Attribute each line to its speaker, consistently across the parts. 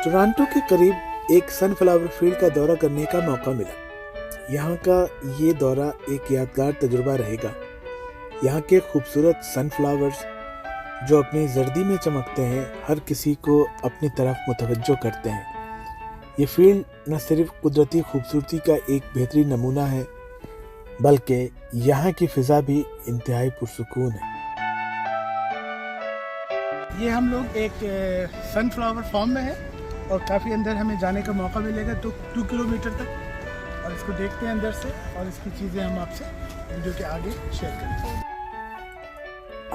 Speaker 1: Toronto के करीब एक सनफ्लावर फील्ड का दौरा करने का मौका मिला। यहाँ का ये दौरा एक यादगार तजुर्बा रहेगा। यहाँ के खूबसूरत सनफ्लावर्स जो अपनी जर्दी में चमकते हैं, हर किसी को अपनी तरफ मुतवज्जो करते हैं। ये फील्ड न सिर्फ कुदरती खूबसूरती का एक बेहतरीन नमूना है, बल्कि यहाँ की फ़िज़ा भी इंतहाई पुरसुकून है।
Speaker 2: ये हम लोग एक सनफ्लावर फार्म में हैं और काफ़ी अंदर हमें जाने का मौका मिलेगा 2 किलोमीटर तक, और इसको देखते हैं अंदर से और इसकी चीज़ें हम आपसे वीडियो के आगे शेयर करेंगे।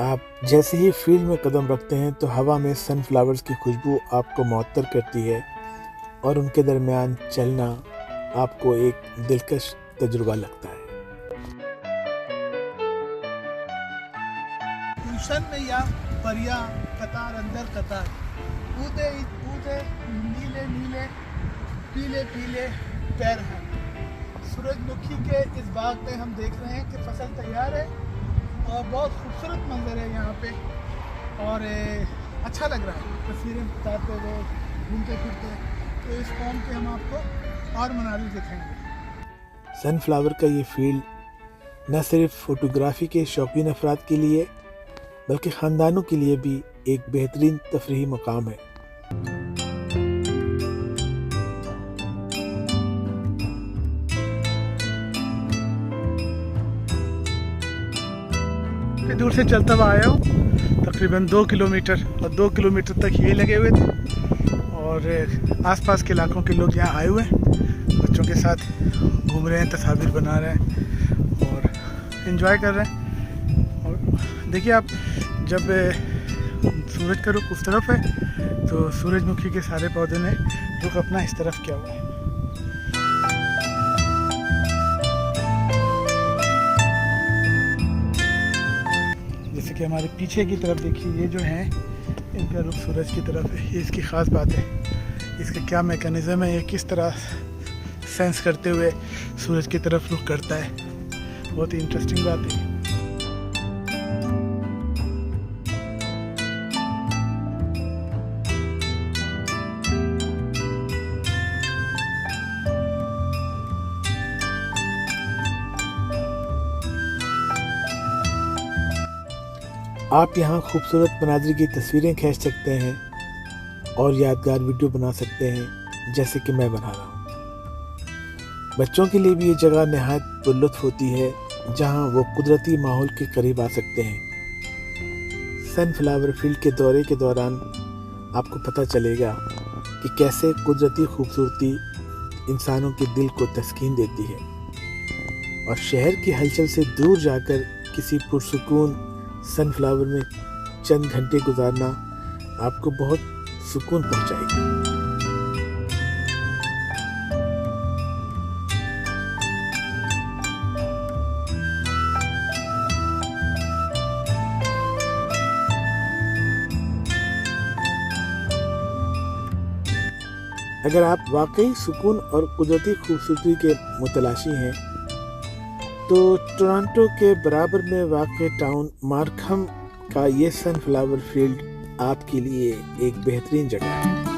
Speaker 1: आप जैसे ही फील्ड में कदम रखते हैं तो हवा में सनफ्लावर्स की खुशबू आपको मुअत्तर करती है और उनके दरमियान चलना आपको एक दिलकश तजुर्बा लगता है।
Speaker 2: गुलशन में या परियां कतार अंदर कतार, कूदे कूदे नीले नीले पीले पीले पैर हैं। सूरजमुखी के इस बाग में हम देख रहे हैं कि फसल तैयार है और बहुत खूबसूरत मंजर है यहाँ पे, और अच्छा लग रहा है तस्वीरें बताते हुए घूमते फिरते। तो इस फॉर्म के हम आपको और मनाजिर दिखाएंगे।
Speaker 1: सनफ्लावर का ये फील्ड न सिर्फ फोटोग्राफी के शौकीन अफराद के लिए बल्कि ख़ानदानों के लिए भी एक बेहतरीन तफरीही मकाम है।
Speaker 2: दूर से चलता हुआ आया हूँ तकरीबन 2 किलोमीटर, और 2 किलोमीटर तक ये लगे हुए थे और आसपास के इलाकों के लोग यहाँ आए हुए हैं, बच्चों के साथ घूम रहे हैं, तस्वीर बना रहे हैं और इन्जॉय कर रहे हैं। और देखिए आप, जब सूरज का रुख उस तरफ है तो सूरजमुखी के सारे पौधे ने रुख अपना इस तरफ किया हुआ है। जैसे कि हमारे पीछे की तरफ देखिए, ये जो है इनका रुख सूरज की तरफ है। ये इसकी ख़ास बात है, इसका क्या मैकेनिज़्म है, ये किस तरह सेंस करते हुए सूरज की तरफ रुख करता है। बहुत ही इंटरेस्टिंग बात है।
Speaker 1: आप यहाँ खूबसूरत मनाज़िर की तस्वीरें खींच सकते हैं और यादगार वीडियो बना सकते हैं, जैसे कि मैं बना रहा हूँ। बच्चों के लिए भी ये जगह नहायत पुरलुत्फ़ होती है, जहाँ वो कुदरती माहौल के करीब आ सकते हैं। सनफ्लावर फील्ड के दौरे के दौरान आपको पता चलेगा कि कैसे कुदरती खूबसूरती इंसानों के दिल को तस्कीन देती है, और शहर की हलचल से दूर जाकर किसी पुरसुकून सनफ्लावर में चंद घंटे गुजारना आपको बहुत सुकून पहुंचाएगा। अगर आप वाकई सुकून और कुदरती खूबसूरती के मुतलाशी हैं तो टोरंटो के बराबर में वाक़ टाउन मार्खम का ये सनफ्लावर फील्ड आपके लिए एक बेहतरीन जगह है।